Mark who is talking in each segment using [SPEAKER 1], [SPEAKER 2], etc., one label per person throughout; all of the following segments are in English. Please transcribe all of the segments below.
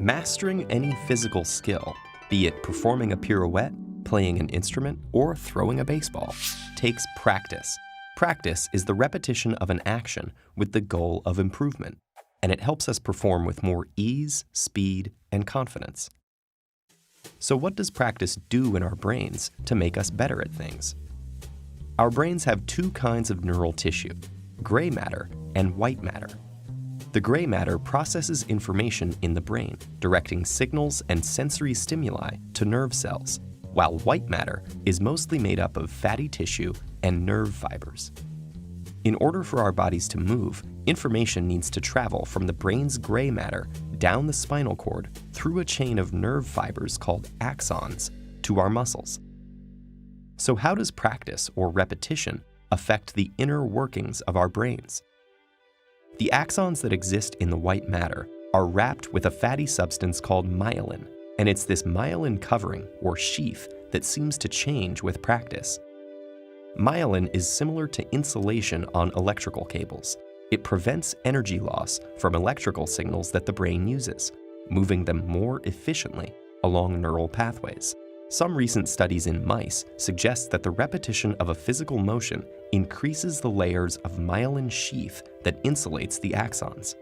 [SPEAKER 1] Mastering any physical skill, be it performing a pirouette, playing an instrument, or throwing a baseball, takes practice. Practice is the repetition of an action with the goal of improvement, and it helps us perform with more ease, speed, and confidence. So what does practice do in our brains to make us better at things? Our brains have two kinds of neural tissue, gray matter and white matter. The gray matter processes information in the brain, directing signals and sensory stimuli to nerve cells, while white matter is mostly made up of fatty tissue and nerve fibers. In order for our bodies to move, information needs to travel from the brain's gray matter down the spinal cord through a chain of nerve fibers called axons to our muscles. So how does practice or repetition affect the inner workings of our brains? The axons that exist in the white matter are wrapped with a fatty substance called myelin, and it's this myelin covering or sheath that seems to change with practice. Myelin is similar to insulation on electrical cables. It prevents energy loss from electrical signals that the brain uses, moving them more efficiently along neural pathways. Some recent studies in mice suggest that the repetition of a physical motion increases the layers of myelin sheath that insulates the axons.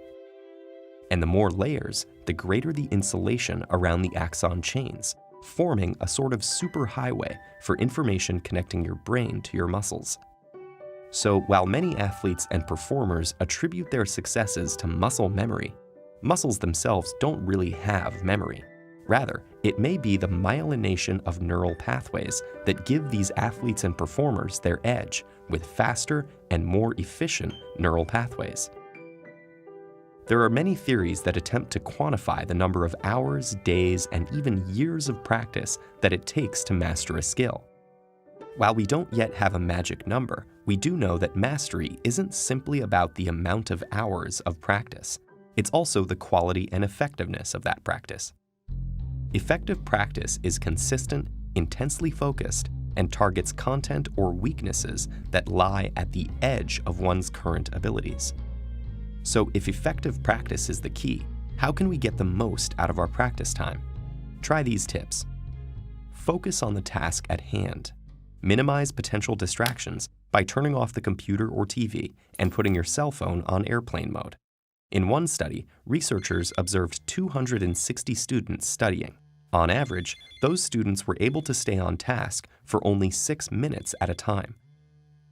[SPEAKER 1] And the more layers, the greater the insulation around the axon chains, forming a sort of superhighway for information connecting your brain to your muscles. So while many athletes and performers attribute their successes to muscle memory, muscles themselves don't really have memory. Rather, it may be the myelination of neural pathways that give these athletes and performers their edge with faster and more efficient neural pathways. There are many theories that attempt to quantify the number of hours, days, and even years of practice that it takes to master a skill. While we don't yet have a magic number, we do know that mastery isn't simply about the amount of hours of practice. It's also the quality and effectiveness of that practice. Effective practice is consistent, intensely focused, and targets content or weaknesses that lie at the edge of one's current abilities. So if effective practice is the key, how can we get the most out of our practice time? Try these tips. Focus on the task at hand. Minimize potential distractions by turning off the computer or TV and putting your cell phone on airplane mode. In one study, researchers observed 260 students studying. On average, those students were able to stay on task for only 6 minutes at a time.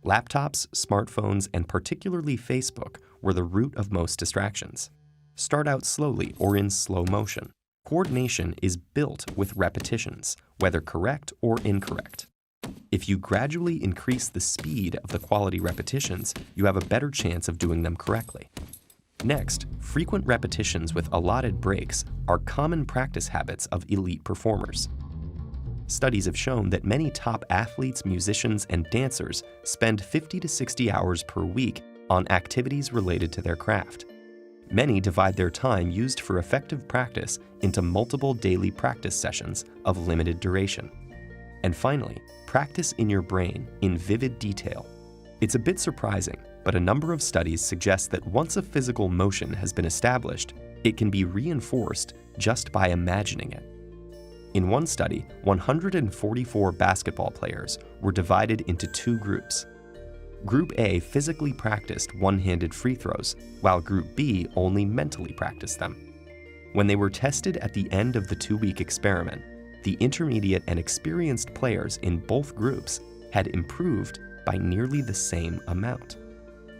[SPEAKER 1] Laptops, smartphones, and particularly Facebook were the root of most distractions. Start out slowly or in slow motion. Coordination is built with repetitions, whether correct or incorrect. If you gradually increase the speed of the quality repetitions, you have a better chance of doing them correctly. Next, frequent repetitions with allotted breaks are common practice habits of elite performers. Studies have shown that many top athletes, musicians, and dancers spend 50 to 60 hours per week on activities related to their craft. Many divide their time used for effective practice into multiple daily practice sessions of limited duration. And finally, practice in your brain in vivid detail. It's a bit surprising, but a number of studies suggest that once a physical motion has been established, it can be reinforced just by imagining it. In one study, 144 basketball players were divided into two groups. Group A physically practiced one-handed free throws, while Group B only mentally practiced them. When they were tested at the end of the 2-week experiment, the intermediate and experienced players in both groups had improved by nearly the same amount.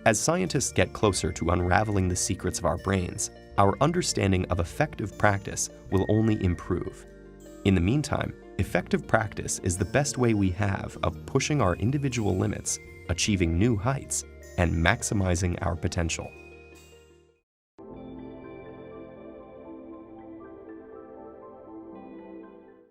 [SPEAKER 1] As scientists get closer to unraveling the secrets of our brains, our understanding of effective practice will only improve. In the meantime, effective practice is the best way we have of pushing our individual limits, achieving new heights, and maximizing our potential.